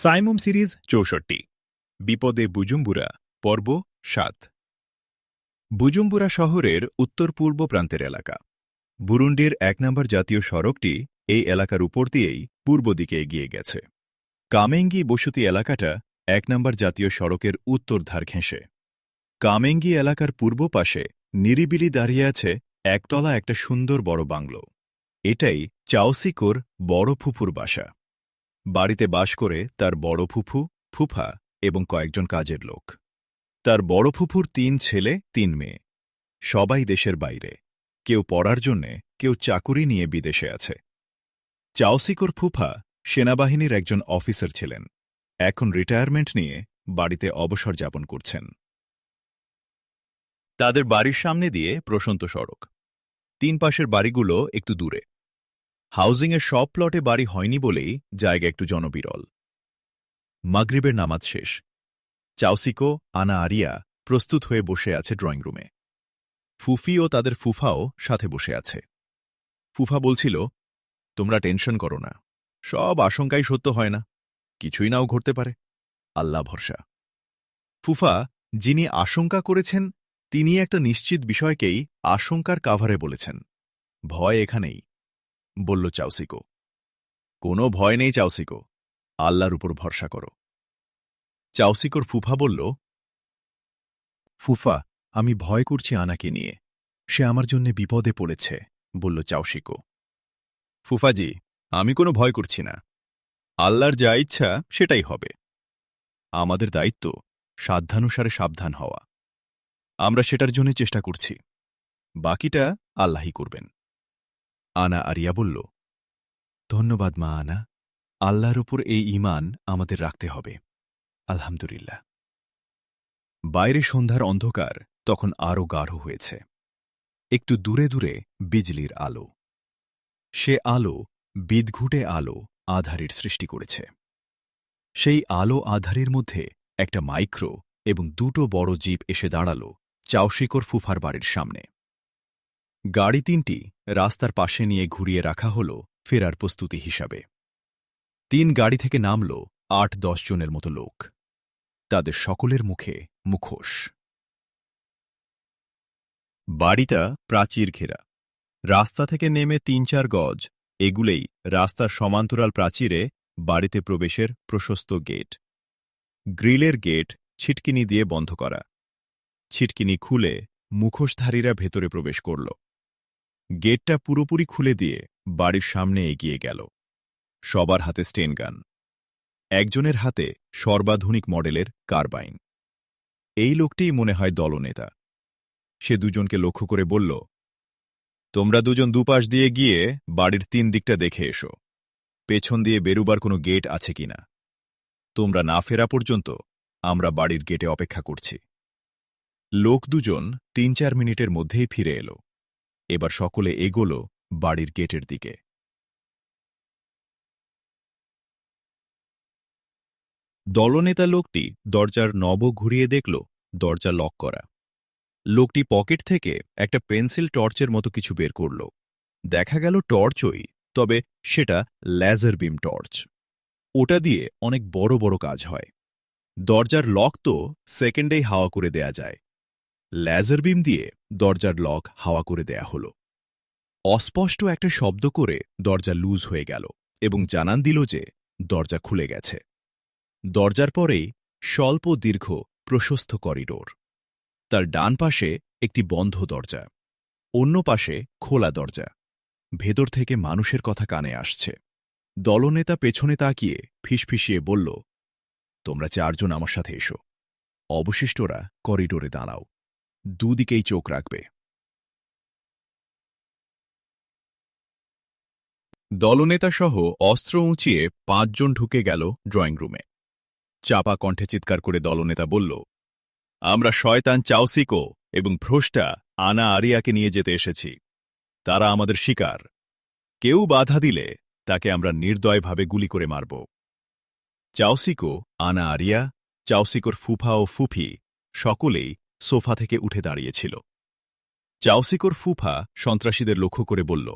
Saimum series ৬৪ বিপদে বুজুম্বুরা পর্ব ৭। বুজুম্বুরা শহরের উত্তর পূর্ব প্রান্তের এলাকা। বুরুন্ডির ১ নম্বর জাতীয় সড়কটি এই এলাকার উপর দিয়েই পূর্ব দিকে এগিয়ে গেছে। কামেঙ্গি বসতি এলাকাটা ১ নম্বর জাতীয় সড়কের উত্তর ধার ঘেঁষে। কামেঙ্গি এলাকার পূর্ব পাশে নিরিবিলি দাঁড়িয়ে আছে একতলা একটা সুন্দর বড় বাংলো। এটাই চাওসিকোর বড় ফুফুর বাসা। বাড়িতে বাস করে তার বড় ফুফু, ফুফা এবং কয়েকজন কাজের লোক। তার বড় ফুফুর ৩ ছেলে ৩ মেয়ে, সবাই দেশের বাইরে, কেউ পড়ার জন্যে, কেউ চাকুরি নিয়ে বিদেশে আছে। চাওসিকোর ফুফা সেনাবাহিনীর একজন অফিসার ছিলেন, এখন রিটায়ারমেন্ট নিয়ে বাড়িতে অবসর যাপন করছেন। তাদের বাড়ির সামনে দিয়ে প্রশস্ত সড়ক। ৩ পাশের বাড়িগুলো একটু দূরে। হাউজিংয়ের সব প্লটে বাড়ি হয়নি বলেই জায়গা একটু জনবিরল। মাগরিবের নামাজ শেষ। চাওসিকো, আনা আরিয়া প্রস্তুত হয়ে বসে আছে ড্রয়িং রুমে। ফুফি ও তাদের ফুফাও সাথে বসে আছে। ফুফা বলছিল, তোমরা টেনশন করো না, সব আশঙ্কাই সত্য হয় না, কিছুই নাও ঘটতে পারে, আল্লাহ ভরসা। ফুফা যিনি আশঙ্কা করেছেন তিনি একটা নিশ্চিত বিষয়কেই আশঙ্কার কাভারে বলেছেন, ভয় এখানেই, বলল চাওসিকো। কোনো ভয় নেই চাওসিকো, আল্লাহর উপর ভরসা করো। চাওসিকোর ফুফা বলল, ফুফা, আমি ভয় করছি আনাকে নিয়ে, সে আমার জন্য বিপদে পড়েছে, বলল চাওসিকো। ফুফাজি, আমি কোনো ভয় করছি না, আল্লাহর যা ইচ্ছা সেটাই হবে। আমাদের দায়িত্ব সাধ্যানুসারে সাবধান হওয়া, আমরা সেটার জন্য চেষ্টা করছি, বাকিটা আল্লাহই করবেন। আনা আরিয়া বলল, ধন্যবাদ মা আনা, আল্লাহর উপর এই ঈমান আমাদের রাখতে হবে, আলহামদুলিল্লাহ। বাইরে সন্ধ্যার অন্ধকার তখন আরও গাঢ় হয়েছে। একটু দূরে দূরে বিজলির আলো। সে আলো বিদঘুটে আলো আধারের সৃষ্টি করেছে। সেই আলো আধারের মধ্যে একটা মাইক্রো এবং ২টো বড় জিপ এসে দাঁড়াল চাওসিকোর ফুফার বাড়ির সামনে। গাড়ি ৩টি রাস্তার পাশে নিয়ে ঘুরিয়ে রাখা হল ফেরার প্রস্তুতি হিসাবে। ৩ গাড়ি থেকে নামল ৮-১০ জনের মতো লোক। তাদের সকলের মুখে মুখোশ। বাড়িটা প্রাচীর ঘেরা। রাস্তা থেকে নেমে ৩-৪ গজ এগুলেই রাস্তার সমান্তরাল প্রাচীরে বাড়িতে প্রবেশের প্রশস্ত গেট। গ্রিলের গেট ছিটকিনি দিয়ে বন্ধ করা। ছিটকিনি খুলে মুখোশধারীরা ভেতরে প্রবেশ করল। গেটটা পুরোপুরি খুলে দিয়ে বাড়ির সামনে এগিয়ে গেল। সবার হাতে স্টেন গান। একজনের হাতে সর্বাধুনিক মডেলের কারবাইন। এই লোকটিই মনে হয় দলনেতা। সে দুজনকে লক্ষ্য করে বলল, তোমরা দুজন দুপাশ দিয়ে গিয়ে বাড়ির ৩ দিকটা দেখে এসো, পেছন দিয়ে বেরুবার কোনো গেট আছে কিনা। তোমরা না ফেরা পর্যন্ত আমরা বাড়ির গেটে অপেক্ষা করছি। লোক দুজন ৩-৪ মিনিটের মধ্যেই ফিরে এলো। এবার সকলে এগোল বাড়ির গেটের দিকে। দলনেতা লোকটি দরজার নব ঘুরিয়ে দেখল দরজা লক করা। লোকটি পকেট থেকে একটা পেন্সিল টর্চের মতো কিছু বের করল। দেখা গেল টর্চই, তবে সেটা লেজার বিম টর্চ। ওটা দিয়ে অনেক বড় বড় কাজ হয়। দরজার লক তো সেকেন্ডেই হাওয়া করে দেয়া যায়, লেজার বিম দিয়ে দরজার লক হাওয়া করে দেয়া হল। অস্পষ্ট একটা শব্দ করে দরজা লুজ হয়ে গেল এবং জানান দিল যে দরজা খুলে গেছে। দরজার পরেই স্বল্প দীর্ঘ প্রশস্ত করিডোর। তার ডান পাশে একটি বন্ধ দরজা, অন্য পাশে খোলা দরজা। ভেতর থেকে মানুষের কথা কানে আসছে। দলনেতা পেছনে তাকিয়ে ফিসফিসিয়ে বলল, তোমরা ৪ জন আমার সাথে এসো, অবশিষ্টরা করিডোরে দাঁড়াও, দুদিকেই চোখ রাখবে। দলনেতা সহ অস্ত্র উঁচিয়ে ৫ জন ঢুকে গেল ড্রয়িং রুমে। চাপা কণ্ঠে চিৎকার করে দলনেতা বলল, আমরা শয়তান চাওসিকো এবং ভ্রষ্টা আনা আরিয়াকে নিয়ে যেতে এসেছি। তারা আমাদের শিকার। কেউ বাধা দিলে তাকে আমরা নির্দয়ভাবে গুলি করে মারব। চাওসিকো, আনা আরিয়া, চাওসিকোর ফুফা ও ফুফি সকলেই সোফা থেকে উঠে দাঁড়িয়েছিল। চাওসিকোর ফুফা সন্ত্রাসীদের লক্ষ্য করে বলল,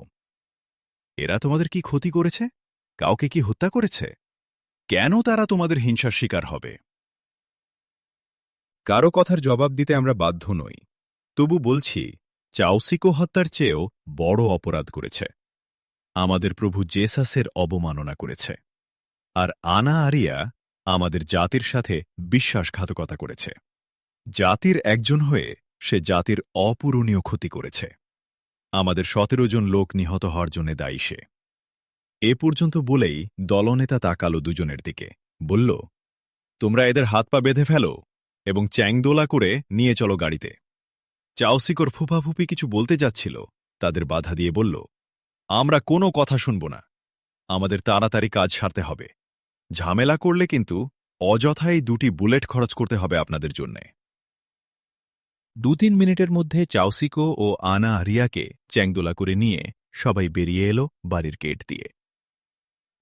এরা তোমাদের কি ক্ষতি করেছে? কাউকে কি হত্যা করেছে? কেন তারা তোমাদের হিংসার শিকার হবে? কারো কথার জবাব দিতে আমরা বাধ্য নই। তবু বলছি, চাউসিকো হত্যার চেয়েও বড় অপরাধ করেছে। আমাদের প্রভু জেসাসের অবমাননা করেছে। আর আনা আরিয়া আমাদের জাতির সাথে বিশ্বাসঘাতকতা করেছে। জাতির একজন হয়ে সে জাতির অপূরণীয় ক্ষতি করেছে। আমাদের 17 জন লোক নিহত হওয়ার জন্য দায়ী সে। এ পর্যন্ত বলেই দলনেতা তাকালো দুজনের দিকে, বলল, তোমরা এদের হাত পা বেঁধে ফেলো এবং চ্যাংদোলা করে নিয়ে চলো গাড়িতে। চাওসিকোর ফুফাফুফি কিছু বলতে যাচ্ছিল, তাদের বাধা দিয়ে বলল, আমরা কোনো কথা শুনব না। আমাদের তাড়াতাড়ি কাজ সারতে হবে। ঝামেলা করলে কিন্তু অযথাই 2টি বুলেট খরচ করতে হবে আপনাদের জন্যে। 2-3 মিনিটের মধ্যে চাওসিকো ও আনা আরিয়াকে চ্যাংদোলা করে নিয়ে সবাই বেরিয়ে এলো বাড়ির গেট দিয়ে।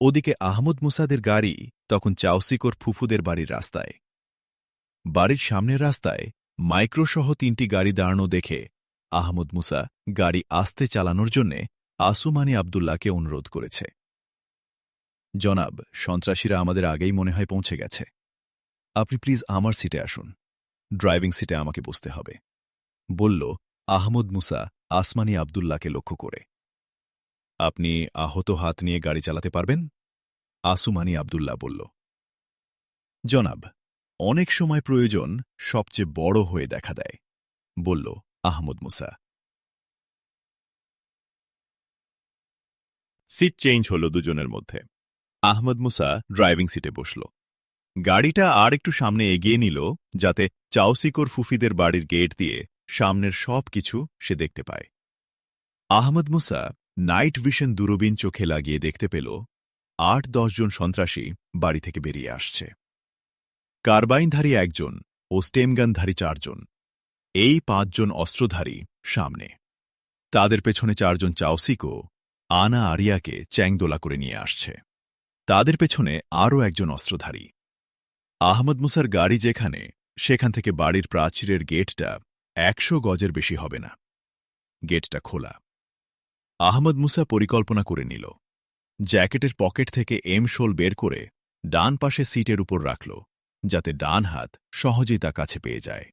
ওদিকে আহমদ মুসাদের গাড়ি তখন চাওসিকোর ফুফুদের বাড়ির রাস্তায়। বাড়ির সামনের রাস্তায় মাইক্রোসহ 3টি গাড়ি দাঁড়ানো দেখে আহমদ মুসা গাড়ি আস্তে চালানোর জন্যে আসুমানি আবদুল্লাহকে অনুরোধ করেছে। জনাব, সন্ত্রাসীরা আমাদের আগেই মনে হয় পৌঁছে গেছে। আপনি প্লিজ আমার সিটে আসুন। ড্রাইভিং সিটে আমাকে বসতে হবে, বলল আহমদ মুসা আসমানি আবদুল্লাহকে লক্ষ্য করে। আপনি আহত হাত নিয়ে গাড়ি চালাতে পারবেন? আসুমানি আবদুল্লাহ বলল। জনাব, অনেক সময় প্রয়োজন সবচেয়ে বড় হয়ে দেখা দেয়, বলল আহমদ মুসা। সিট চেঞ্জ হল দুজনের মধ্যে। আহমদ মুসা ড্রাইভিং সিটে বসল। গাড়িটা আর একটু সামনে এগিয়ে নিল, যাতে চাওসিকোর ফুফিদের বাড়ির গেট দিয়ে সামনের সব কিছু সে দেখতে পায়। আহমদ মুসা নাইট ভিশন দূরবীন চোখে লাগিয়ে দেখতে পেল 8-10 জন সন্ত্রাসী বাড়ি থেকে বেরিয়ে আসছে। কার্বাইনধারী 1 জন ও স্টেমগানধারী 4 জন, এই 5 জন অস্ত্রধারী সামনে। তাদের পেছনে 4 জন চাওসিকো আনা আরিয়াকে চ্যাংদোলা করে নিয়ে আসছে। তাদের পেছনে আরও 1 জন অস্ত্রধারী। আহমদ মুসার গাড়ি যেখানে, সেখান থেকে বাড়ির প্রাচীরের গেটটা 100 গজের বেশি হবে না। গেটটা খোলা। আহমদ মুসা পরিকল্পনা করে নিল। জ্যাকেটের পকেট থেকে M16 বের করে ডান পাশে সিটের উপর রাখল, যাতে ডান হাত সহজেই তা কাছে পেয়ে যায়।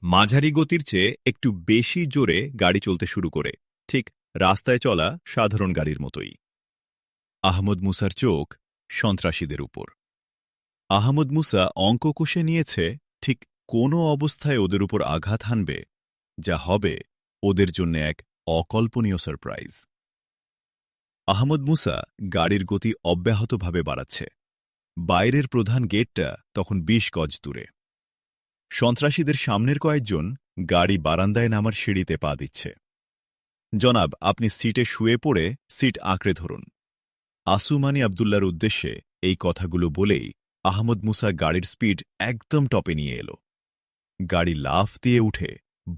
মাঝারি গতির চেয়ে একটু বেশি জোরে গাড়ি চলতে শুরু করে, ঠিক রাস্তায় চলা সাধারণ গাড়ির মতোই। আহমদ মুসার চোখ সন্ত্রাসীদের উপর। আহমদ মুসা অঙ্ক কষে নিয়েছে ঠিক কোন অবস্থায় ওদের উপর আঘাত হানবে, যা হবে ওদের জন্য এক অকল্পনীয় সারপ্রাইজ। আহমদ মুসা গাড়ির গতি অব্যাহতভাবে বাড়াচ্ছে। বাইরের প্রধান গেটটা তখন 20 গজ দূরে। সন্ত্রাসীদের সামনের কয়েকজন গাড়ি বারান্দায় নামার সিঁড়িতে পা দিচ্ছে। জনাব, আপনি সিটে শুয়ে পড়ে সিট আঁকড়ে ধরুন। আসুমানি আবদুল্লার উদ্দেশ্যে এই কথাগুলো বলেই আহমদ মুসা গাড়ির স্পিড একদম টপে নিয়ে এলো। গাড়ি লাফ দিয়ে উঠে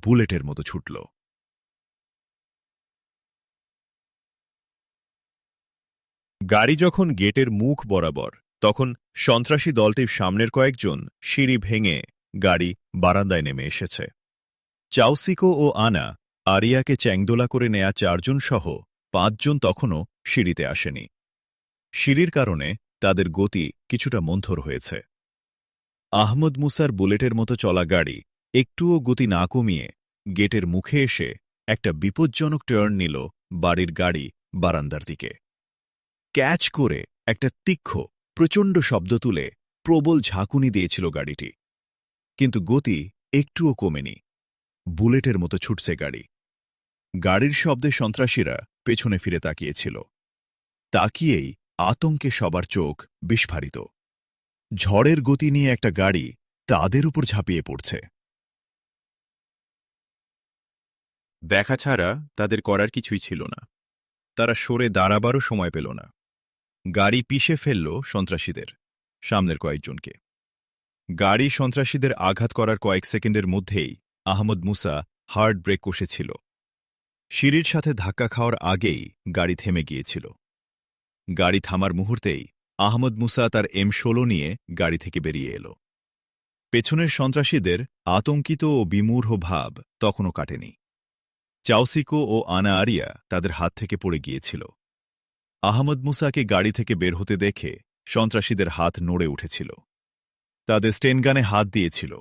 বুলেটের মতো ছুটল। গাড়ি যখন গেটের মুখ বরাবর, তখন সন্ত্রাসী দলটির সামনের কয়েকজন সিঁড়ি ভেঙে গাড়ি বারান্দায় নেমে এসেছে। চাওসিকো ও আনা আরিয়াকে চ্যাংদোলা করে নেয়া 4 জন সহ 5 জন তখনও সিঁড়িতে আসেনি। সিঁড়ির কারণে তাদের গতি কিছুটা মন্থর হয়েছে। আহমদ মুসার বুলেটের মতো চলা গাড়ি একটুও গতি না কমিয়ে গেটের মুখে এসে একটা বিপজ্জনক টার্ন নিল বাড়ির গাড়ি বারান্দার দিকে। ক্যাচ করে একটা তীক্ষ্ণ প্রচণ্ড শব্দ তুলে প্রবল ঝাঁকুনি দিয়েছিল গাড়িটি, কিন্তু গতি একটুও কমেনি। বুলেটের মতো ছুটছে গাড়ি। গাড়ির শব্দে সন্ত্রাসীরা পেছনে ফিরে তাকিয়েছিল। তাকিয়েই আতঙ্কে সবার চোখ বিস্ফারিত। ঝড়ের গতি নিয়ে একটা গাড়ি তাদের উপর ঝাঁপিয়ে পড়ছে। দেখা ছাড়া তাদের করার কিছুই ছিল না। তারা সরে দাঁড়াবারও সময় পেল না। গাড়ি পিষে ফেলল সন্ত্রাসীদের সামনের কয়েকজনকে। গাড়ি সন্ত্রাসীদের আঘাত করার কয়েক সেকেন্ডের মধ্যেই আহমদ মুসা হার্ড ব্রেক কষেছিল। সিঁড়ির সাথে ধাক্কা খাওয়ার আগেই গাড়ি থেমে গিয়েছিল। গাড়ি থামার মুহূর্তেই আহমদ মুসা তার M16 নিয়ে গাড়ি থেকে বেরিয়ে এল। পেছনের সন্ত্রাসীদের আতঙ্কিত ও বিমূঢ় ভাব তখনও কাটেনি। চাওসিকো ও আনা আরিয়া তাদের হাত থেকে পড়ে গিয়েছিল। আহমদ মুসাকে গাড়ি থেকে বের হতে দেখে সন্ত্রাসীদের হাত নড়ে উঠেছিল। তাদের স্টেনগানে হাত দিয়েছিল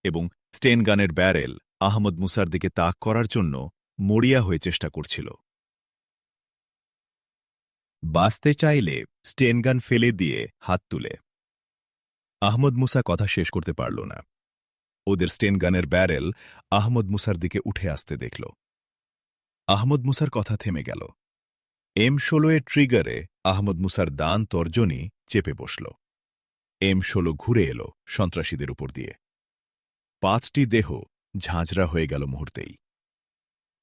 এবং স্টেনগানের ব্যারেল আহমদ মুসার দিকে তাক করার জন্য মরিয়া হয়ে চেষ্টা করছিল। বাঁচতে চাইলে স্টেনগান ফেলে দিয়ে হাত তুলে। আহমদ মুসা কথা শেষ করতে পারল না। ওদের স্টেনগানের ব্যারেল আহমদ মুসার দিকে উঠে আসতে দেখল। আহমদ মুসার কথা থেমে গেল। M16 এর ট্রিগারে আহমদ মুসার দান তর্জনী চেপে বসল। M16 ঘুরে এলো সন্ত্রাসীদের উপর দিয়ে। 5টি দেহ ঝাঁঝরা হয়ে গেল মুহূর্তেই।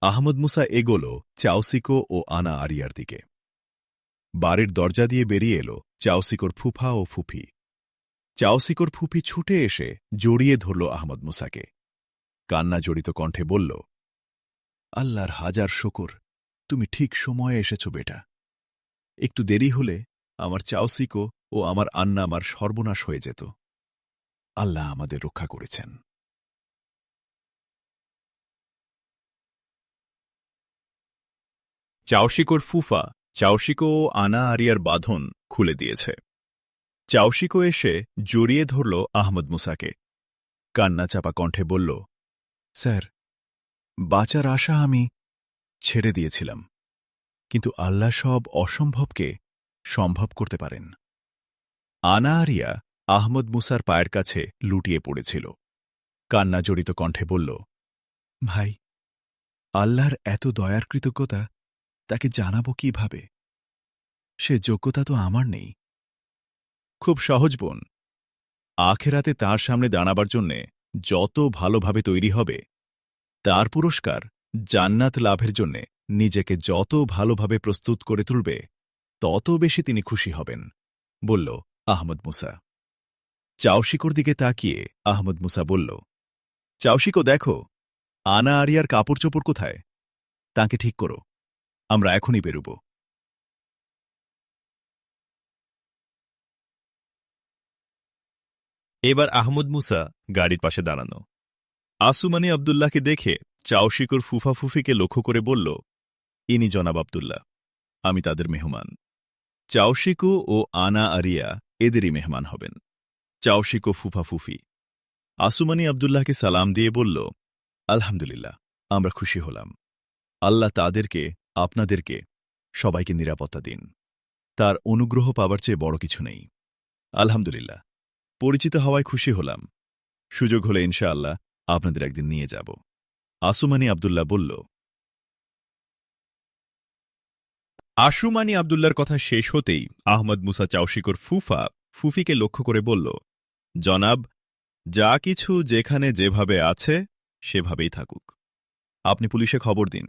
আহমদ মুসা এগোল চাউসিকো ও আনা আরিয়ার দিকে। বাড়ির দরজা দিয়ে বেরিয়ে এলো চাউসিকোর ফুফা ও ফুফি। চাউসিকোর ফুফি ছুটে এসে জড়িয়ে ধরল আহমদ মুসাকে। কান্না জড়িত কণ্ঠে বলল, আল্লাহর হাজার শকর, তুমি ঠিক সময়ে এসেছ বেটা। একটু দেরি হলে আমার চাউসিকো ও আমার আন্না আমার সর্বনাশ হয়ে যেত। আল্লাহ আমাদের রক্ষা করেছেন। চাউশিকোর ফুফা চাউশিকো ও আনা আরিয়ার বাঁধন খুলে দিয়েছে। চাউশিকো এসে জড়িয়ে ধরল আহমদ মুসাকে। কান্না চাপা কণ্ঠে বলল, স্যার, বাঁচার আশা আমি ছেড়ে দিয়েছিলাম, কিন্তু আল্লাহ সব অসম্ভবকে সম্ভব করতে পারেন। আনা আরিয়া আহমদ মুসার পায়ের কাছে লুটিয়ে পড়েছিল। কান্না জড়িত কণ্ঠে বলল, ভাই, আল্লাহর এত দয়ার কৃতজ্ঞতা তাকে জানাবো কিভাবে? সে যোগ্যতা তো আমার নেই। খুব সহজ বোন, আখেরাতে তার সামনে দাঁড়াবার জন্যে যত ভালোভাবে তৈরি হবে, তার পুরস্কার জান্নাত লাভের জন্যে নিজেকে যত ভালোভাবে প্রস্তুত করে তুলবে, তত বেশি তিনি খুশি হবেন, বলল আহমদ মুসা। চাউশিকোর দিকে তাকিয়ে আহমদ মুসা বলল, চাউশিকো দেখো, আনা আরিয়ার কাপড় চোপড় কোথায়? তাকে ঠিক করো, আমরা এখনই বেরুব। এবার আহমদ মুসা গাড়ির পাশে দাঁড়ানো। আসুমানি আবদুল্লাহকে দেখে চাউশিকোর ফুফা ফুফিকে লক্ষ্য করে বলল, ইনি জনাব আবদুল্লাহ, আমি তাদের মেহমান। চাউশিকো ও আনা আরিয়া এদেরই মেহমান হবেন। চাউশিকো ফুফা ফুফি আসুমানি আবদুল্লাহকে সালাম দিয়ে বলল, আলহামদুলিল্লাহ, আমরা খুশি হলাম। আল্লাহ তাদেরকে, আপনাদেরকে, সবাইকে নিরাপত্তা দিন। তার অনুগ্রহ পাবার চেয়ে বড় কিছু নেই। আলহামদুলিল্লাহ, পরিচিত হওয়ায় খুশি হলাম। সুযোগ হলে ইনশাআল্লাহ আপনাদের একদিন নিয়ে যাব। আসুমানি আবদুল্লাহ বলল। আশুমানি আবদুল্লার কথা শেষ হতেই আহমদ মুসা চাউশিকোর ফুফা ফুফিকে লক্ষ্য করে বলল, জনাব, যা কিছু যেখানে যেভাবে আছে সেভাবেই থাকুক। আপনি পুলিশে খবর দিন।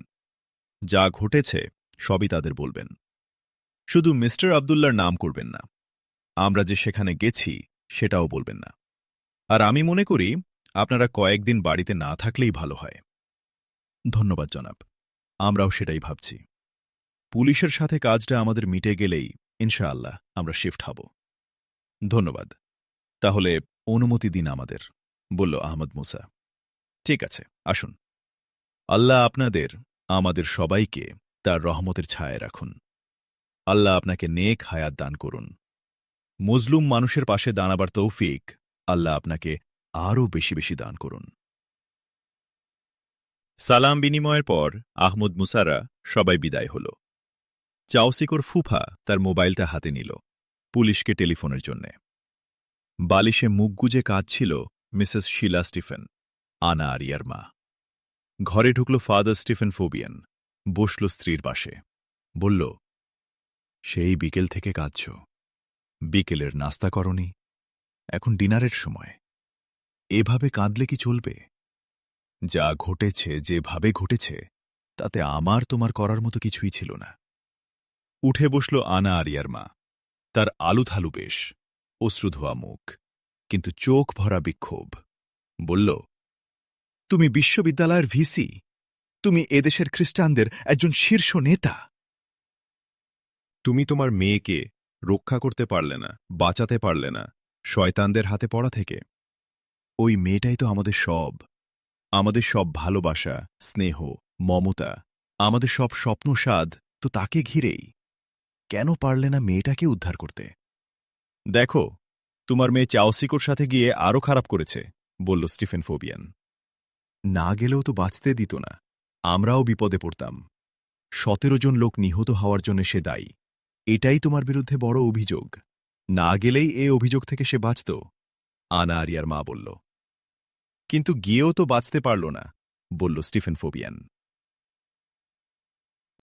যা ঘটেছে সবই তাদের বলবেন। শুধু মিস্টার আবদুল্লার নাম করবেন না। আমরা যে সেখানে গেছি সেটাও বলবেন না। আর আমি মনে করি আপনারা কয়েকদিন বাড়িতে না থাকলেই ভালো হয়। ধন্যবাদ জনাব, আমরাও সেটাই ভাবছি। পুলিশের সাথে কাজটা আমাদের মিটে গেলেই ইনশাআল্লাহ আমরা শিফট হব। ধন্যবাদ। তাহলে অনুমতি দিন আমাদের, বলল আহমদ মুসা। ঠিক আছে, আসুন। আল্লাহ আপনাদের, আমাদের সবাইকে তার রহমতের ছায়ায় রাখুন। আল্লাহ আপনাকে নেক হায়াত দান করুন। মজলুম মানুষের পাশে দাঁড়াবার তৌফিক আল্লাহ আপনাকে আরও বেশি বেশি দান করুন। সালাম বিনিময়ের পর আহমদ মুসারা সবাই বিদায় হল। চাউসিকোর ফুফা তার মোবাইলটা হাতে নিল পুলিশকে টেলিফোনের জন্যে। বালিশে মুখ গুজে কাঁদছিল মিসেস শিলা স্টিফেন, আনা আরিয়ার মা। ঘরে ঢুকল ফাদার স্টিফেন ফোবিয়ান, বসল স্ত্রীর পাশে, বলল, সেই বিকেল থেকে কাঁদছ, বিকেলের নাস্তা করনি, এখন ডিনারের সময়, এভাবে কাঁদলে কি চলবে? যা ঘটেছে, যেভাবে ঘটেছে, তাতে আমার তোমার করার মতো কিছুই ছিল না। উঠে বসল আনা আরিয়ার মা। তার আলুথালু বেশ, অশ্রুধোয়া মুখ, কিন্তু চোখ ভরা বিক্ষোভ। বলল, তুমি বিশ্ববিদ্যালয়ের ভিসি, তুমি এদেশের খ্রিস্টানদের একজন শীর্ষ নেতা। তুমি তোমার মেয়েকে রক্ষা করতে পারলে না, বাঁচাতে পারলে না শয়তানদের হাতে পড়া থেকে। ওই মেয়েটাই তো আমাদের সব, আমাদের সব ভালোবাসা, স্নেহ, মমতা, আমাদের সব স্বপ্নসাদ তো তাকে ঘিরেই। কেন পারলে না মেয়েটাকে উদ্ধার করতে? দেখো, তোমার মেয়ে চাওসিকোর সাথে গিয়ে আরও খারাপ করেছে, বলল স্টিফেন ফোবিয়ান। না গেলেও তো বাঁচতে দিত না। আমরাও বিপদে পড়তাম। 17 জন লোক নিহত হওয়ার জন্য সে দায়ী। এটাই তোমার বিরুদ্ধে বড় অভিযোগ। না গেলেই এ অভিযোগ থেকে সে বাঁচত, আনা আরিয়ার মা বলল। কিন্তু গিয়েও তো বাঁচতে পারল না, বলল স্টিফেন ফোবিয়ান।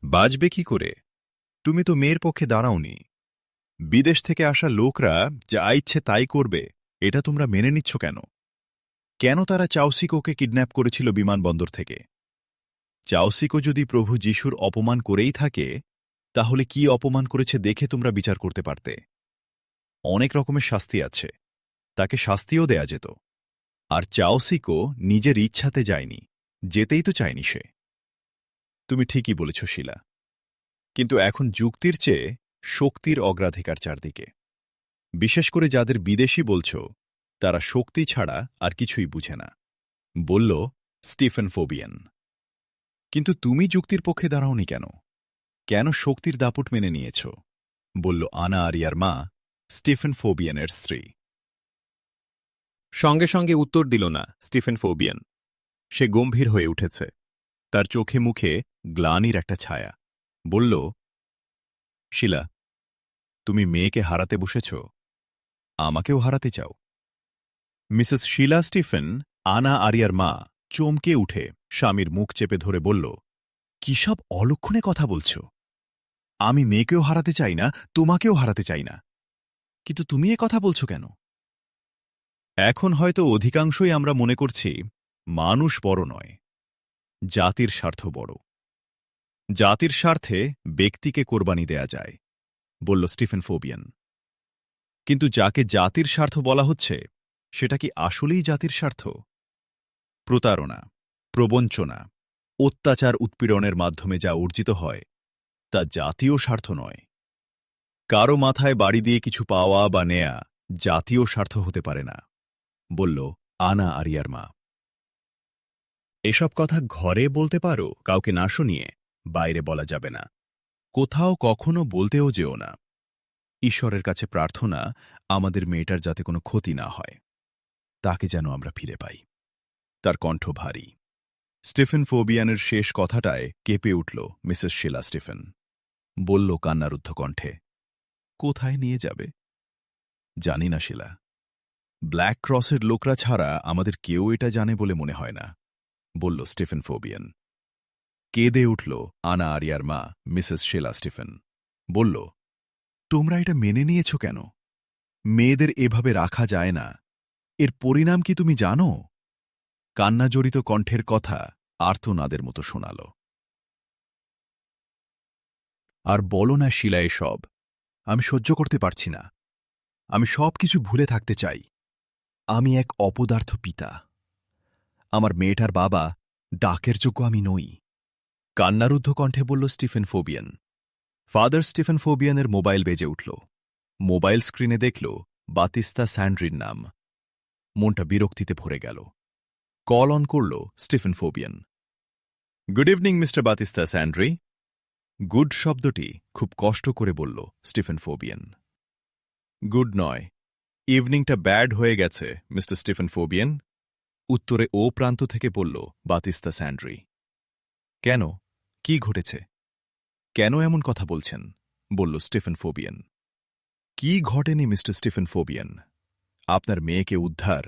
বাঁচবে কি করে? তুমি তো মেয়ের পক্ষে দাঁড়াওনি। বিদেশ থেকে আসা লোকরা যা ইচ্ছে তাই করবে, এটা তোমরা মেনে নিচ্ছ কেন? কেন তারা চাওসিকোকে কিডন্যাপ করেছিল বিমানবন্দর থেকে? চাওসিকো যদি প্রভু যিশুর অপমান করেই থাকে, তাহলে কি অপমান করেছে দেখে তোমরা বিচার করতে পারতে। অনেক রকমের শাস্তি আছে, তাকে শাস্তিও দেয়া যেত। আর চাওসিকো নিজের ইচ্ছাতে যায়নি, যেতেই তো চায়নি সে। তুমি ঠিকই বলেছ শিলা, কিন্তু এখন যুক্তির চেয়ে শক্তির অগ্রাধিকার চারদিকে। বিশেষ করে যাদের বিদেশি বলছ, তারা শক্তি ছাড়া আর কিছুই বুঝে না, বলল স্টিফেন ফোবিয়ান। কিন্তু তুমি যুক্তির পক্ষে দাঁড়াওনি কেন? কেন শক্তির দাপট মেনে নিয়েছ? বলল আনা আরিয়ার মা, স্টিফেন ফোবিয়ানের স্ত্রী। সঙ্গে সঙ্গে উত্তর দিল না স্টিফেন ফোবিয়ান। সে গম্ভীর হয়ে উঠেছে, তার চোখে মুখে গ্লানির একটা ছায়া। বলল, শিলা, তুমি মেয়েকে হারাতে বসেছ, আমাকেও হারাতে চাও? মিসেস শিলা স্টিফেন, আনা আরিয়ার মা, চমকে উঠে স্বামীর মুখ চেপে ধরে বলল, কি সব অলক্ষণে কথা বলছ? আমি মেয়েকেও হারাতে চাই না, তোমাকেও হারাতে চাই না, কিন্তু তুমি এ কথা বলছ কেন? এখন হয়তো অধিকাংশই আমরা মনে করছি মানুষ বড় নয়, জাতির স্বার্থ বড়। জাতির স্বার্থে ব্যক্তিকে কোরবানি দেয়া যায়, বলল স্টিফেন ফোবিয়ান। কিন্তু যাকে জাতির স্বার্থ বলা হচ্ছে, সেটা কি আসলেই জাতির স্বার্থ? প্রতারণা, প্রবঞ্চনা, অত্যাচার উৎপীড়নের মাধ্যমে যা অর্জিত হয়, তা জাতীয় স্বার্থ নয়। কারো মাথায় বাড়ি দিয়ে কিছু পাওয়া বা নেয়া জাতীয় স্বার্থ হতে পারে না, বলল আনা আরিয়ার মা। এসব কথা ঘরে বলতে পারো, কাউকে না শুনিয়ে। বাইরে বলা যাবে না, কোথাও কখনো বলতেও যেও না। ঈশ্বরের কাছে প্রার্থনা, আমাদের মেয়েটার যাতে কোনো ক্ষতি না হয়, তাকে যেন আমরা ফিরে পাই। তার কণ্ঠ ভারী। স্টিফেন ফোবিয়ানের শেষ কথাটায় কেঁপে উঠল মিসেস শিলা স্টিফেন। বলল কান্নারুদ্ধ কণ্ঠে, কোথায় নিয়ে যাবে? জানি না শিলা। ব্ল্যাক ক্রসের লোকরা ছাড়া আমাদের কেউ এটা জানে বলে মনে হয় না, বলল স্টিফেন ফোবিয়ান। কেঁদে উঠল আনা আরিয়ার মা, মিসেস শিলা স্টিফেন। বলল, তোমরা এটা মেনে নিয়েছ কেন? মেয়েদের এভাবে রাখা যায় না। এর পরিণাম কি তুমি জানো? কান্নাজড়িত কণ্ঠের কথা আর্তনাদের মতো শোনাল। আর বলো না শিলা এসব। আমি সহ্য করতে পারছি না। আমি সব কিছু ভুলে থাকতে চাই। আমি এক অপদার্থ পিতা। আমার মেয়েটার বাবা ডাকের যোগ্য আমি নই, কান্নারুদ্ধ কণ্ঠে বলল স্টিফেন ফোবিয়ান। ফাদার স্টিফেন ফোবিয়ানের মোবাইল বেজে উঠল। মোবাইল স্ক্রিনে দেখল বাতিস্তা স্যান্ড্রির নাম। মনটা বিরক্তিতে ভরে গেল। কল অন করল Stephen Fabian. Good evening mister Batista Sandri. Good শব্দটি খুব কষ্ট করে বলল স্টিফেন ফোবিয়ান। গুড নয়, ইভিনিংটা ব্যাড হয়ে গেছে মিস্টার স্টিফেন ফোবিয়ান, উত্তরে ও প্রান্ত থেকে বলল বাতিস্তা স্যান্ড্রি। কেন? কি ঘটেছে? কেন এমন কথা বলছেন? বলল স্টিফেন ফোবিয়ান। কি ঘটেনি মিস্টার স্টিফেন ফোবিয়ান? আপনার মেয়েকে উদ্ধার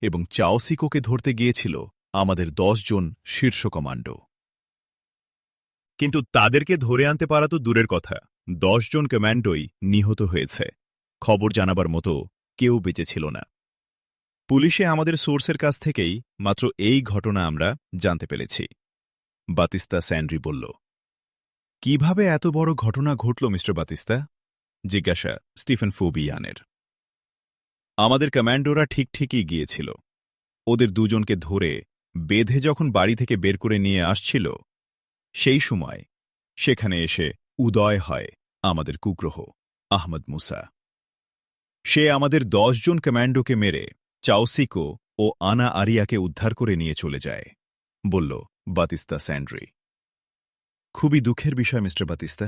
এবং চাওসিকোকে ধরতে গিয়েছিল আমাদের 10 জন শীর্ষ কমান্ডো। কিন্তু তাদেরকে ধরে আনতে পারা তো দূরের কথা, 10 জন কমান্ডোই নিহত হয়েছে। খবর জানাবার মতো কেউ বেঁচে ছিল না। পুলিশে আমাদের সোর্সের কাছ থেকেই মাত্র এই ঘটনা আমরা জানতে পেরেছি, বাতিস্তা স্যান্ড্রি বলল। কিভাবে এত বড় ঘটনা ঘটল মিস্টার বাতিস্তা? জিজ্ঞাসা স্টিফেন ফোবিয়ানের। আমাদের কমান্ডোরা ঠিকই গিয়েছিল। ওদের দুজনকে ধরে বেঁধে যখন বাড়ি থেকে বের করে নিয়ে আসছিল, সেই সময় সেখানে এসে উদয় হয় আমাদের কুগ্রহ আহমদ মুসা। সে আমাদের 10 জন কমান্ডোকে মেরে চাওসিকো ও আনা আরিয়াকে উদ্ধার করে নিয়ে চলে যায়, বলল বাতিস্তা স্যান্ড্রি। খুবই দুঃখের বিষয় মিস্টার বাতিস্তা।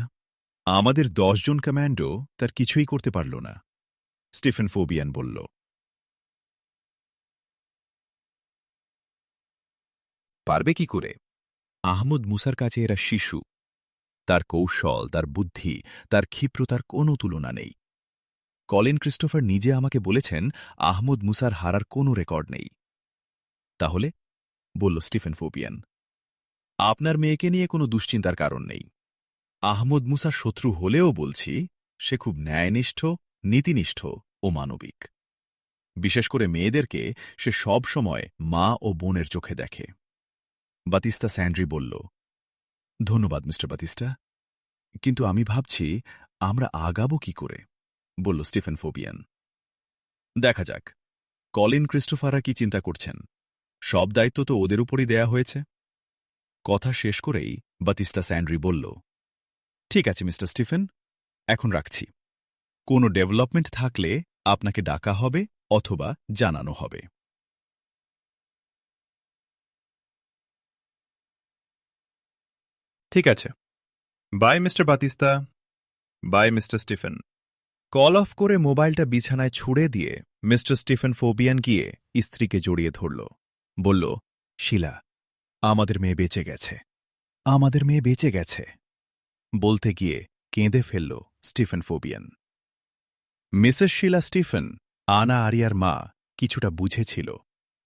আমাদের 10 জন কমান্ডো তার কিছুই করতে পারল না, স্টিফেন ফোবিয়ান বলল। পারবে কি করে? আহমদ মুসার কাছে এরা শিশু। তার কৌশল, তার বুদ্ধি, তার ক্ষিপ্রতার কোনো তুলনা নেই। কলিন ক্রিস্টোফার নিজে আমাকে বলেছেন আহমদ মুসার হারার কোনো রেকর্ড নেই। তাহলে, বলল স্টিফেন ফোবিয়ান, আপনার মেয়েকে নিয়ে কোনো দুশ্চিন্তার কারণ নেই। আহমদ মুসার শত্রু হলেও বলছি সে খুব ন্যায়নিষ্ঠ, নীতিনিষ্ঠ ও মানবিক। বিশেষ করে মেয়েদেরকে সে সব সময় মা ও বোনের চোখে দেখে। বাতিস্তা স্যান্ড্রি বলল, ধন্যবাদ মিস্টার বাতিস্টা, কিন্তু আমি ভাবছি আমরা আগাবো কি করে, বলল স্টিফেন ফোবিয়ান। দেখা যাক কলিন ক্রিস্টোফাররা কি চিন্তা করছেন। সব দায়িত্ব তো ওদের উপরই দেয়া হয়েছে। কথা শেষ করেই বাতিস্টা স্যান্ড্রি বলল, ঠিক আছে মিস্টার স্টিফেন, এখন রাখছি। কোনো ডেভেলপমেন্ট থাকলে আপনাকে ডাকা হবে অথবা জানানো হবে। ঠিক আছে, bye mister Batista, bye mister Stephen. Call off করে মোবাইলটা বিছানায় ছুড়ে দিয়ে মিস্টার স্টিফেন ফোবিয়ান গিয়ে স্ত্রীকে জড়িয়ে ধরল। বলল, শিলা, আমাদের মেয়ে বেঁচে গেছে, আমাদের মেয়ে বেঁচে গেছে। বলতে গিয়ে কেঁদে ফেলল স্টিফেন ফোবিয়ান। মিসেস শিলা স্টিফেন, আনা আরিয়ার মা, কিছুটা বুঝেছিল,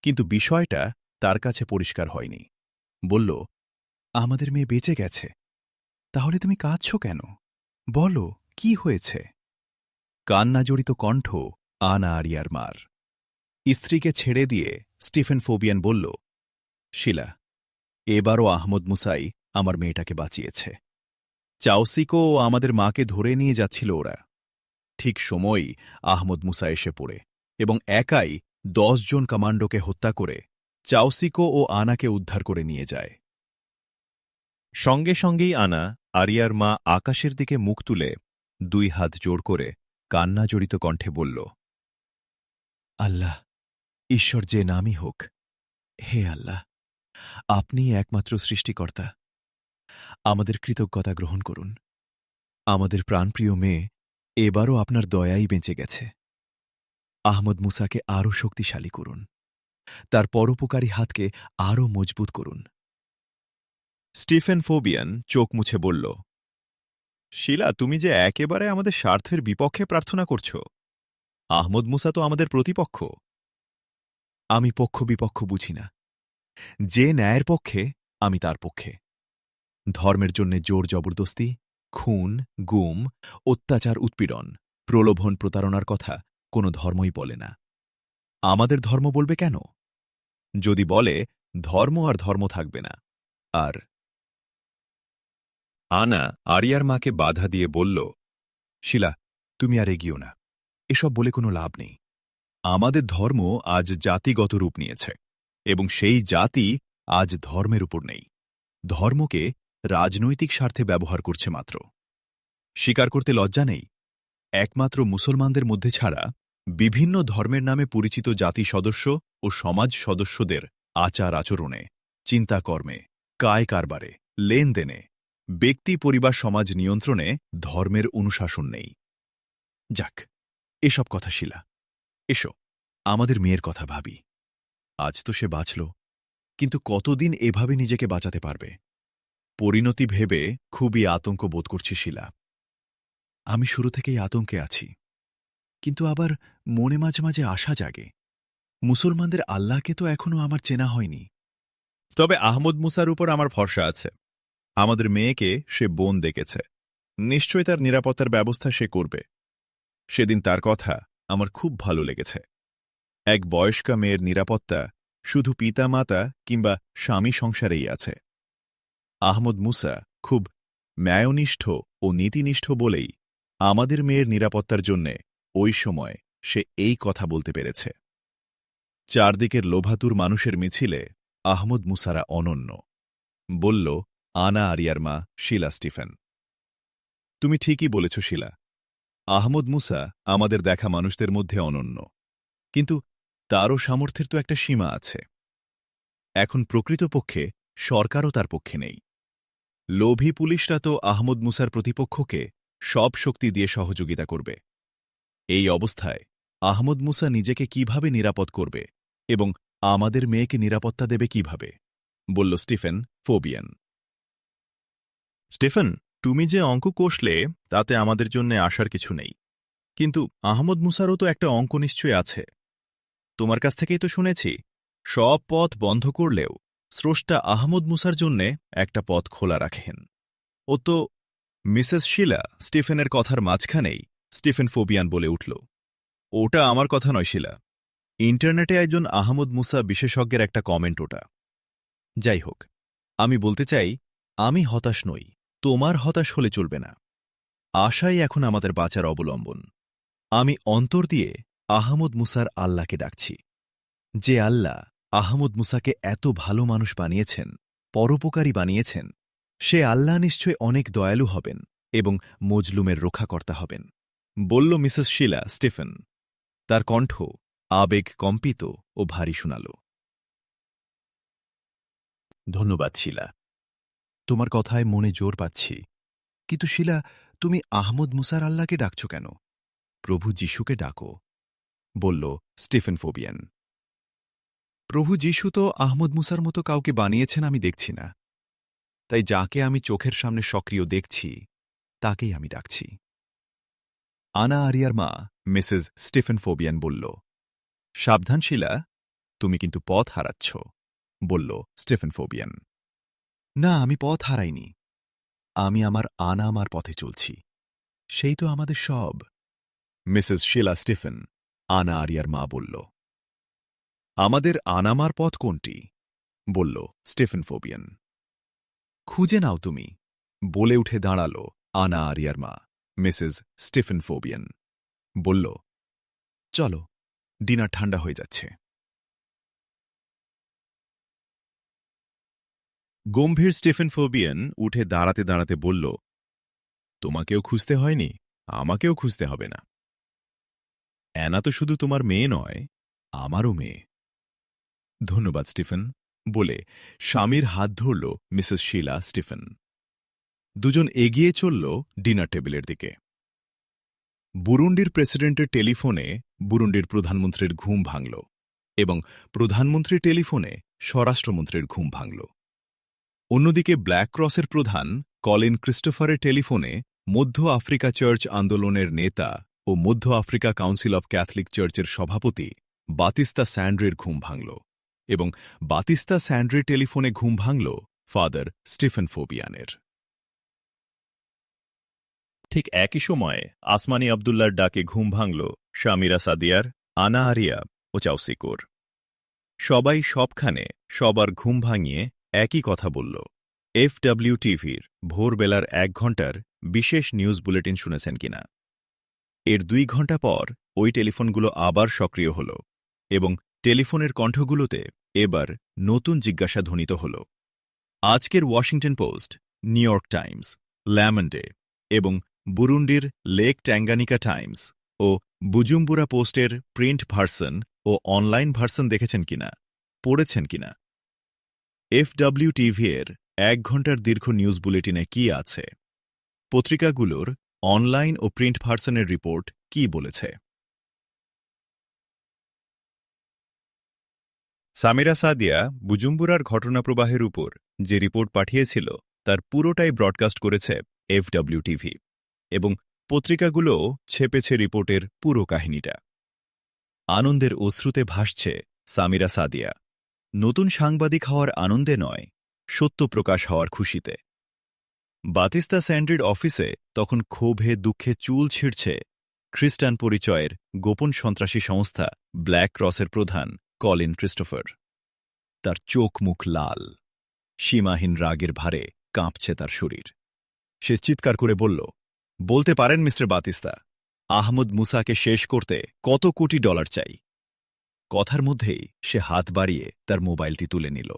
কিন্তু বিষয়টা তার কাছে পরিষ্কার হয়নি। বলল, আমাদের মেয়ে বেঁচে গেছে, তাহলে তুমি কাঁদছ কেন? বলো, কি হয়েছে? কান্না জড়িত কণ্ঠ আনা আরিয়ার মার। স্ত্রীকে ছেড়ে দিয়ে স্টিফেন ফোবিয়ান বলল, শিলা, এবারও আহমদ মুসাই আমার মেয়েটাকে বাঁচিয়েছে। চাওসিকো ও আমাদের মাকে ধরে নিয়ে যাচ্ছিল ওরা। ঠিক সময়ই আহমদ মুসা এসে পড়ে এবং একাই 10 জন কমান্ডোকে হত্যা করে চাওসিকো ও আনাকে উদ্ধার করে নিয়ে যায়। সঙ্গে সঙ্গেই আনা আরিয়ার মা আকাশের দিকে মুখ তুলে 2 হাত জোড় করে কান্না জড়িত কণ্ঠে বলল, আল্লাহ, ঈশ্বর যে নামই হোক, হে আল্লাহ, আপনি একমাত্র সৃষ্টিকর্তা। আমাদের কৃতজ্ঞতা গ্রহণ করুন। আমাদের প্রাণপ্রিয় মেয়ে এবারও আপনার দয়াই বেঁচে গেছে। আহমদ মুসাকে আরও শক্তিশালী করুন, তার পরোপকারী হাতকে আরও মজবুত করুন। স্টিফেন ফোবিয়ান চোখ মুছে বলল, শিলা, তুমি যে একেবারে আমাদের স্বার্থের বিপক্ষে প্রার্থনা করছ। আহমদ মুসা তো আমাদের প্রতিপক্ষ। আমি পক্ষ বিপক্ষ বুঝি না। যে ন্যায়ের পক্ষে, আমি তার পক্ষে। ধর্মের জন্যে জোর জবরদস্তি, খুন, গুম, অত্যাচার, উৎপীড়ন, প্রলোভন, প্রতারণার কথা কোনো ধর্মই বলে না। আমাদের ধর্ম বলবে কেন? যদি বলে, ধর্ম আর ধর্ম থাকবে না। আর আনা আরিয়ার মাকে বাধা দিয়ে বলল, শিলা, তুমি আর এগিও না। এসব বলে কোনো লাভ নেই। আমাদের ধর্ম আজ জাতিগত রূপ নিয়েছে এবং সেই জাতি আজ ধর্মের উপর নেই। ধর্মকে রাজনৈতিক স্বার্থে ব্যবহার করছে মাত্র। স্বীকার করতে লজ্জা নেই, একমাত্র মুসলমানদের মধ্যে ছাড়া বিভিন্ন ধর্মের নামে পরিচিত জাতি সদস্য ও সমাজ সদস্যদের আচার আচরণে, চিন্তাকর্মে, কায় কারবারে, লেনদেনে, ব্যক্তি পরিবার সমাজ নিয়ন্ত্রণে ধর্মের অনুশাসন নেই। যাক, এসব কথা শিলা, এসো আমাদের মেয়ের কথা ভাবি। আজ তো সে বাঁচল, কিন্তু কতদিন এভাবে নিজেকে বাঁচাতে পারবে? পরিণতি ভেবে খুবই আতঙ্ক বোধ করছি শিলা। আমি শুরু থেকেই আতঙ্কে আছি, কিন্তু আবার মনে মাঝে মাঝে আশা জাগে। মুসলমানদের আল্লাহকে তো এখনো আমার চেনা হয়নি। তবে আহমদ মুসার উপর আমার ভরসা আছে। আমাদের মেয়েকে সে বোন দেখেছে, নিশ্চয় তার নিরাপত্তার ব্যবস্থা সে করবে। সেদিন তার কথা আমার খুব ভালো লেগেছে। এক বয়স্কা মেয়ের নিরাপত্তা শুধু পিতামাতা কিংবা স্বামী সংসারেই আছে। আহমদ মুসা খুব ন্যায়নিষ্ঠ ও নীতিনিষ্ঠ বলেই আমাদের মেয়ের নিরাপত্তার জন্যে ওই সময় সে এই কথা বলতে পেরেছে। চারদিকের লোভাতুর মানুষের মিছিলে আহমদ মুসারা অনন্য, বলল আনা আরিয়ার মা শিলা স্টিফেন। তুমি ঠিকই বলেছ শিলা, আহমদ মুসা আমাদের দেখা মানুষদের মধ্যে অনন্য, কিন্তু তারও সামর্থ্যের তো একটা সীমা আছে। এখন প্রকৃতপক্ষে সরকারও তার পক্ষে নেই। লোভী পুলিশরা তো আহমদ মুসার প্রতিপক্ষকে সব শক্তি দিয়ে সহযোগিতা করবে। এই অবস্থায় আহমদ মুসা নিজেকে কিভাবে নিরাপদ করবে এবং আমাদের মেয়েকে নিরাপত্তা দেবে কিভাবে, বলল স্টিফেন ফোবিয়ান। স্টিফেন, তুমি যে অঙ্ক কষলে তাতে আমাদের জন্য আসার কিছু নেই, কিন্তু আহমদ মুসারও তো একটা অঙ্ক নিশ্চয়ই আছে। তোমার কাছ থেকেই তো শুনেছি সব পথ বন্ধ করলেও স্রষ্টা আহমদ মুসার জন্যে একটা পথ খোলা রাখেন। ও তো মিসেস শিলা স্টিফেনের কথার মাঝখানেই স্টিফেন ফোবিয়ান বলে উঠল, ওটা আমার কথা নয় শিলা, ইন্টারনেটে একজন আহমদ মুসা বিশেষজ্ঞের একটা কমেন্ট ওটা। যাই হোক, আমি বলতে চাই আমি হতাশ নই, তোমার হতাশ হলে চলবে না। আশাই এখন আমাদের বাঁচার অবলম্বন। আমি অন্তর দিয়ে আহমদ মুসার আল্লাহকে ডাকছি, যে আল্লাহ আহমদ মুসাকে এত ভালো মানুষ বানিয়েছেন, পরোপকারী বানিয়েছেন, সে আল্লাহ নিশ্চয় অনেক দয়ালু হবেন এবং মজলুমের রক্ষাকর্তা হবেন, বলল মিসেস শিলা স্টিফেন। তার কণ্ঠ আবেগ কম্পিত ও ভারী শোনাল। ধন্যবাদ শিলা, তোমার কথায় মনে জোর পাচ্ছি। কিন্তু শিলা, তুমি আহমদ মুসার আল্লাহকে ডাকছ কেন? প্রভু যিশুকে ডাকো, বলল স্টিফেন ফোবিয়ান। প্রভু যিশু তো আহমদ মুসার মতো কাউকে বানিয়েছেন আমি দেখছি না, তাই যাকে আমি চোখের সামনে সক্রিয় দেখছি তাকেই আমি ডাকছি। আনা আরিয়ার মা মিসেস স্টিফেন ফোবিয়ান বলল, সাবধান শিলা, তুমি কিন্তু পথ হারাচ্ছ, বলল স্টিফেন ফোবিয়ান। না, আমি পথ হারাইনি, আমি আমার আনামার পথে চলছি, সেই তো আমাদের সব। মিসেস শিলা স্টিফেন, আনা আরিয়ার মা বলল। আমাদের আনামার পথ কোনটি? বলল স্টিফেন ফোবিয়ান। খুঁজে নাও তুমি, বলে উঠে দাঁড়াল আনা আরিয়ার মা মিসেস স্টিফেন ফোবিয়ান। বলল, চলো, ডিনার ঠান্ডা হয়ে যাচ্ছে। গম্ভীর স্টিফেন ফোবিয়ান উঠে দাঁড়াতে দাঁড়াতে বলল, তোমাকেও খুঁজতে হয়নি, আমাকেও খুঁজতে হবে না। অ্যানা তো শুধু তোমার মেয়ে নয়, আমারও মেয়ে। ধন্যবাদ স্টিফেন, বলে স্বামীর হাত ধরল মিসেস শিলা স্টিফেন। দুজন এগিয়ে চলল ডিনার টেবিলের দিকে। বুরুন্ডির প্রেসিডেন্টের টেলিফোনে বুরুন্ডির প্রধানমন্ত্রীর ঘুম ভাঙল এবং প্রধানমন্ত্রীর টেলিফোনে স্বরাষ্ট্রমন্ত্রীর ঘুম ভাঙল। অন্যদিকে ব্ল্যাক ক্রসের প্রধান কলিন ক্রিস্টোফারের টেলিফোনে মধ্য আফ্রিকা চার্চ আন্দোলনের নেতা ও মধ্য আফ্রিকা কাউন্সিল অব ক্যাথলিক চার্চের সভাপতি বাতিস্তা স্যান্ড্রির ঘুম ভাঙল এবং বাতিস্তা স্যান্ড্রির টেলিফোনে ঘুম ভাঙল ফাদার স্টিফেন ফোবিয়ানের। ঠিক একই সময়ে আসমানি আবদুল্লার ডাকে ঘুম ভাঙল শামিরা সাদিয়ার, আনা আরিয়া ও চাউসিকোর। সবাই সবখানে সবার ঘুম ভাঙিয়ে একই কথা বলল, FWTVর ভোরবেলার 1 ঘণ্টার বিশেষ নিউজ বুলেটিন শুনেছেন কিনা। এর 2 ঘণ্টা পর ওই টেলিফোনগুলো আবার সক্রিয় হল এবং টেলিফোনের কণ্ঠগুলোতে এবার নতুন জিজ্ঞাসা ধ্বনিত হল। আজকের Washington Post, New York Times, Le Monde এবং বুরুন্ডির লেক ট্যাঙ্গানিকা টাইমস ও বুজুম্বুরা পোস্টের প্রিন্ট ভার্সন ও অনলাইন ভার্সন দেখেছেন কিনা, পড়েছেন কিনা। FWTV এর 1 ঘণ্টার দীর্ঘ নিউজ বুলেটিনে কি আছে, পত্রিকাগুলোর অনলাইন ও প্রিন্ট ভার্সনের রিপোর্ট কি বলেছে। সামিরা সাদিয়া বুজুম্বুরার ঘটনাপ্রবাহের উপর যে রিপোর্ট পাঠিয়েছিল তার পুরোটাই ব্রডকাস্ট করেছে FWTV এবং পত্রিকাগুলোও ছেপেছে রিপোর্টের পুরো কাহিনীটা। আনন্দের অশ্রুতে ভাসছে সামিরা সাদিয়া, নতুন সাংবাদিক হওয়ার আনন্দে নয়, সত্য প্রকাশ হওয়ার খুশিতে। বাতিস্তা স্যান্ড্রির অফিসে তখন ক্ষোভে দুঃখে চুল ছিঁড়ছে খ্রিস্টান পরিচয়ের গোপন সন্ত্রাসী সংস্থা ব্ল্যাক ক্রসের প্রধান কলিন ক্রিস্টোফার। তার চোখ মুখ লাল, সীমাহীন রাগের ভারে কাঁপছে তার শরীর। সে চিৎকার করে বলল, বলতে পারেন মিস্টার বাতিস্তা, আহমদ মুসাকে শেষ করতে কত কোটি ডলার চাই। কথার মধ্যেই সে হাত বাড়িয়ে তার মোবাইলটি তুলে নিল।